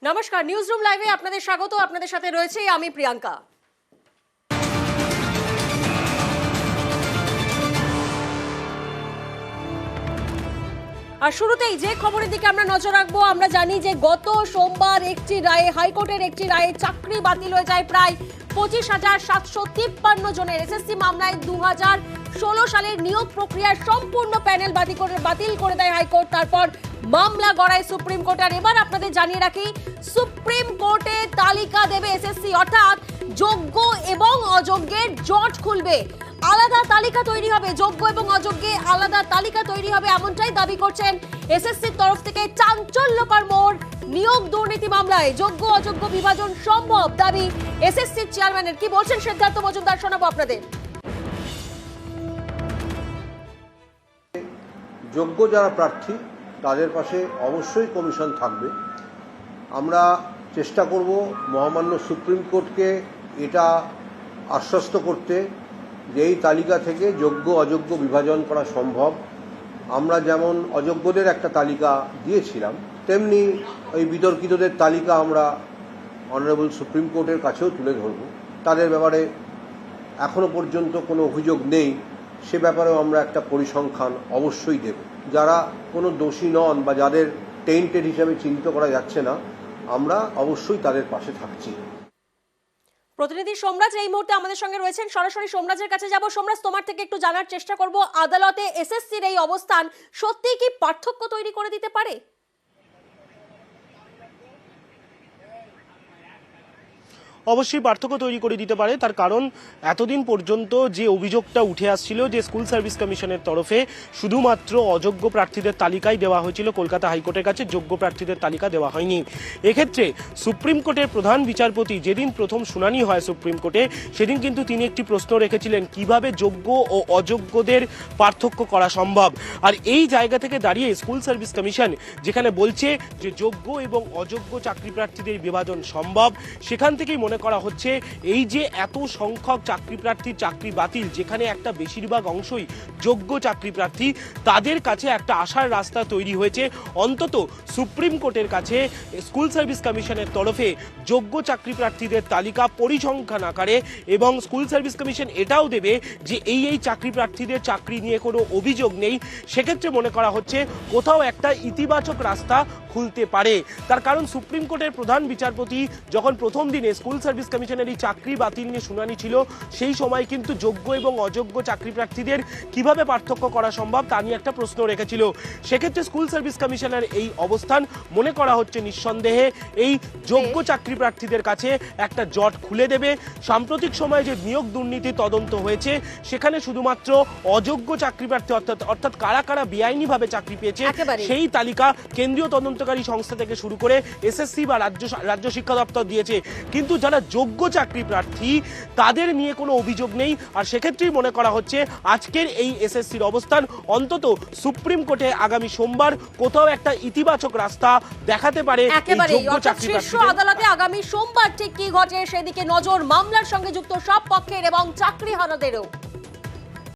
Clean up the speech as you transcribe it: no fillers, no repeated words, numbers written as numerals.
নমস্কার, news room লাইভে আপনাদের স্বাগত। আপনাদের সাথে রয়েছে আমি প্রিয়াঙ্কা। আর শুরুতেই যে খবরের দিকে আমরা নজর রাখবো, আমরা জানি যে গত সোমবার একটি রায়ে, হাইকোর্টের একটি রায়ে চাকরি বাতিল হয়ে যায় প্রায় 25,753 জনের। এসএসসি মামলায় 2016 সালের নিয়োগ প্রক্রিয়ার সম্পূর্ণ প্যানেল বাতিল করে দেয় হাইকোর্ট। তারপর মামলা গড়ায় সুপ্রিম কোর্ট। আর এবার আপনাদের জানিয়ে রাখি, সুপ্রিম কোর্টে তালিকা দেবে এসএসসি, অর্থাৎ যোগ্য এবং অযোগ্যের জট খুলবে। আলাদা তালিকা তৈরি হবে, যোগ্য এবং অযোগ্যে আলাদা তালিকা তৈরি হবে, এমনটাই দাবি করছেন এসএসসির তরফ থেকে। চাঞ্চল্যকর মোড় নিয়োগ দুর্নীতি মামলায়, যোগ্য অযোগ্য বিভাজন সম্ভব দাবি এসএসসির চেয়ারম্যানের। কি বলছেন সিদ্ধার্থ মজুমদার, শোনাবো আপনাদের। যোগ্য যারা প্রার্থী তাদের পাশে অবশ্যই কমিশন থাকবে। আমরা চেষ্টা করব মহামান্য সুপ্রিম কোর্টকে এটা আশ্বস্ত করতে যে এই তালিকা থেকে যোগ্য অযোগ্য বিভাজন করা সম্ভব। আমরা যেমন অযোগ্যদের একটা তালিকা দিয়েছিলাম, তেমনি ওই বিতর্কিতদের তালিকা আমরা অনারেবল সুপ্রিম কোর্টের কাছেও তুলে ধরব। তাদের ব্যাপারে এখনো পর্যন্ত কোনো অভিযোগ নেই, সে ব্যাপারেও আমরা একটা পরিসংখ্যান অবশ্যই দেব। যারা কোনো দোষী নন বা যাদের টেন্টেড হিসাবে চিহ্নিত করা যাচ্ছে না, আমরা অবশ্যই তাদের পাশে থাকছি। প্রতিনিধি সোমরাজ এই মুহূর্তে আমাদের সঙ্গে রয়েছেন, সরাসরি সোমরাজের কাছে যাব। সোমরাজ, তোমার থেকে একটু জানার চেষ্টা করব, আদালতে এসএসসির এই অবস্থান সত্যিই কি পার্থক্য তৈরি করে দিতে পারে? অবশ্যই পার্থক্য তৈরি করে দিতে পারে। তার কারণ এতদিন পর্যন্ত যে অভিযোগটা উঠে আসছিল যে স্কুল সার্ভিস কমিশনের তরফে শুধুমাত্র অযোগ্য প্রার্থীদের তালিকাই দেওয়া হয়েছিল কলকাতা হাইকোর্টের কাছে, যোগ্য প্রার্থীদের তালিকা দেওয়া হয়নি। এক্ষেত্রে সুপ্রিম কোর্টের প্রধান বিচারপতি যেদিন প্রথম শুনানি হয় সুপ্রিম কোর্টে, সেদিন কিন্তু তিনি একটি প্রশ্ন রেখেছিলেন কিভাবে যোগ্য ও অযোগ্যদের পার্থক্য করা সম্ভব। আর এই জায়গা থেকে দাঁড়িয়ে স্কুল সার্ভিস কমিশন যেখানে বলছে যে যোগ্য এবং অযোগ্য চাকরি প্রার্থীদের বিভাজন সম্ভব, সেখান থেকেই মনে করা হচ্ছে এই যে এত সংখ্যক চাকরি প্রার্থীর চাকরি বাতিল, যেখানে একটা বেশিরভাগ অংশই যোগ্য চাকরি প্রার্থী, তাদের কাছে একটা আশার রাস্তা তৈরি হয়েছে। অন্তত সুপ্রিম কোর্টের কাছে স্কুল সার্ভিস কমিশনের তরফে যোগ্য চাকরি প্রার্থীদের তালিকা পরিসংখ্যান আকারে, এবং স্কুল সার্ভিস কমিশন এটাও দেবে যে এই চাকরি প্রার্থীদের চাকরি নিয়ে কোনো অভিযোগ নেই। সেক্ষেত্রে মনে করা হচ্ছে কোথাও একটা ইতিবাচক রাস্তা খুলতে পারে। তার কারণ সুপ্রিম কোর্টের প্রধান বিচারপতি যখন প্রথম দিনে স্কুল সার্ভিস কমিশনের এই চাকরি বাতিল নিয়ে শুনানি ছিল, সেই সময় কিন্তু যোগ্য এবং অযোগ্য চাকরি প্রার্থীদের কিভাবে পার্থক্য করা সম্ভব তা নিয়ে একটা প্রশ্ন রেখেছিল। সেক্ষেত্রে স্কুল সার্ভিস কমিশনের এই অবস্থান মনে করা হচ্ছে নিঃসন্দেহে এই যোগ্য চাকরি প্রার্থীদের কাছে একটা জট খুলে দেবে। সাম্প্রতিক সময়ে যে নিয়োগ দুর্নীতি তদন্ত হয়েছে, সেখানে শুধুমাত্র অযোগ্য চাকরি প্রার্থী অর্থাৎ কারা কারা বেআইনিভাবে চাকরি পেয়েছে সেই তালিকা কেন্দ্রীয় তদন্তকারী সংস্থা থেকে শুরু করে এসএসসি বা রাজ্য শিক্ষা দপ্তর দিয়েছে, কিন্তু যারা যোগ্য চাকরি প্রার্থী তাদের নিয়ে কোনো অভিযোগ নেই। আর সেক্ষেত্রেই মনে করা হচ্ছে আজকের এই এসএসসির অবস্থান অন্তত সুপ্রিম কোর্টে আগামী সোমবার কোথাও একটা ইতিবাচক রাস্তা দেখাতে পারে। শীর্ষ আদালতে আগামী সোমবার ঠিক কি ঘটে সেদিকে নজর, মামলার সঙ্গে যুক্ত সব পক্ষের এবং চাকরিহারাদেরও।